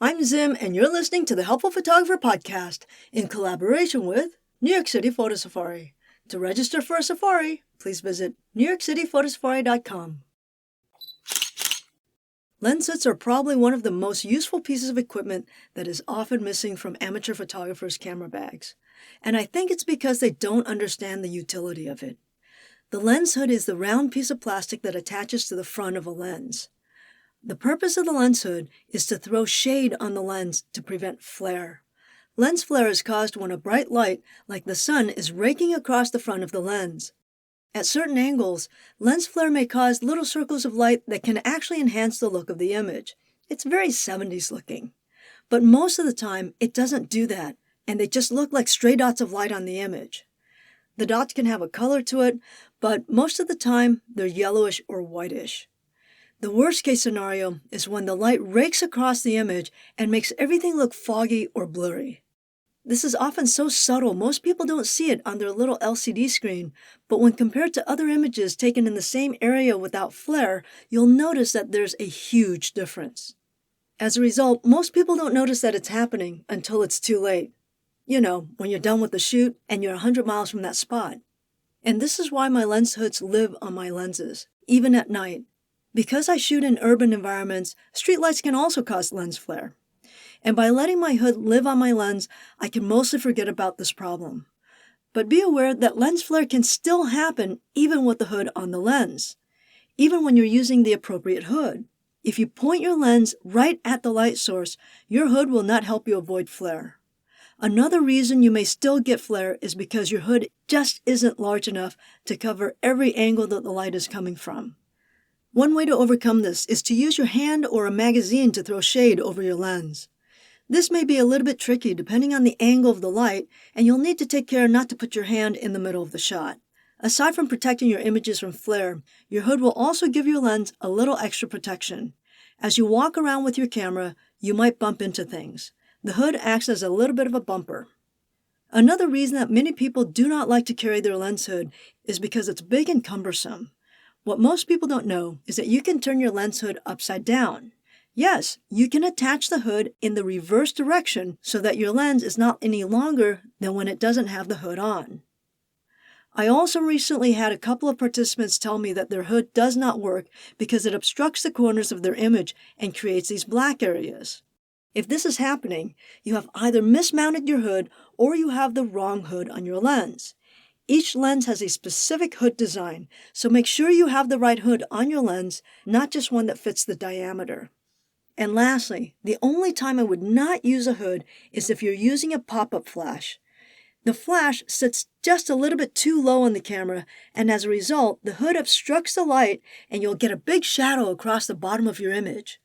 I'm Zim, and you're listening to the Helpful Photographer Podcast in collaboration with New York City Photo Safari. To register for a safari, please visit NewYorkCityPhotosafari.com. Lens hoods are probably one of the most useful pieces of equipment that is often missing from amateur photographers' camera bags. And I think it's because they don't understand the utility of it. The lens hood is the round piece of plastic that attaches to the front of a lens. The purpose of the lens hood is to throw shade on the lens to prevent flare. Lens flare is caused when a bright light, like the sun, is raking across the front of the lens. At certain angles, lens flare may cause little circles of light that can actually enhance the look of the image. It's very 70s looking. But most of the time, it doesn't do that, and they just look like stray dots of light on the image. The dots can have a color to it, but most of the time, they're yellowish or whitish. The worst case scenario is when the light rakes across the image and makes everything look foggy or blurry. This is often so subtle most people don't see it on their little LCD screen, but when compared to other images taken in the same area without flare, you'll notice that there's a huge difference. As a result, most people don't notice that it's happening until it's too late. You know, when you're done with the shoot and you're 100 miles from that spot. And this is why my lens hoods live on my lenses, even at night. Because I shoot in urban environments, streetlights can also cause lens flare. And by letting my hood live on my lens, I can mostly forget about this problem. But be aware that lens flare can still happen even with the hood on the lens, even when you're using the appropriate hood. If you point your lens right at the light source, your hood will not help you avoid flare. Another reason you may still get flare is because your hood just isn't large enough to cover every angle that the light is coming from. One way to overcome this is to use your hand or a magazine to throw shade over your lens. This may be a little bit tricky depending on the angle of the light, and you'll need to take care not to put your hand in the middle of the shot. Aside from protecting your images from flare, your hood will also give your lens a little extra protection. As you walk around with your camera, you might bump into things. The hood acts as a little bit of a bumper. Another reason that many people do not like to carry their lens hood is because it's big and cumbersome. What most people don't know is that you can turn your lens hood upside down. Yes, you can attach the hood in the reverse direction so that your lens is not any longer than when it doesn't have the hood on. I also recently had a couple of participants tell me that their hood does not work because it obstructs the corners of their image and creates these black areas. If this is happening, you have either mismounted your hood or you have the wrong hood on your lens. Each lens has a specific hood design, so make sure you have the right hood on your lens, not just one that fits the diameter. And lastly, the only time I would not use a hood is if you're using a pop-up flash. The flash sits just a little bit too low on the camera, and as a result, the hood obstructs the light and you'll get a big shadow across the bottom of your image.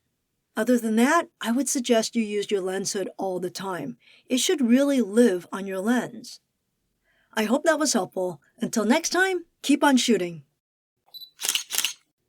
Other than that, I would suggest you use your lens hood all the time. It should really live on your lens. I hope that was helpful. Until next time, keep on shooting.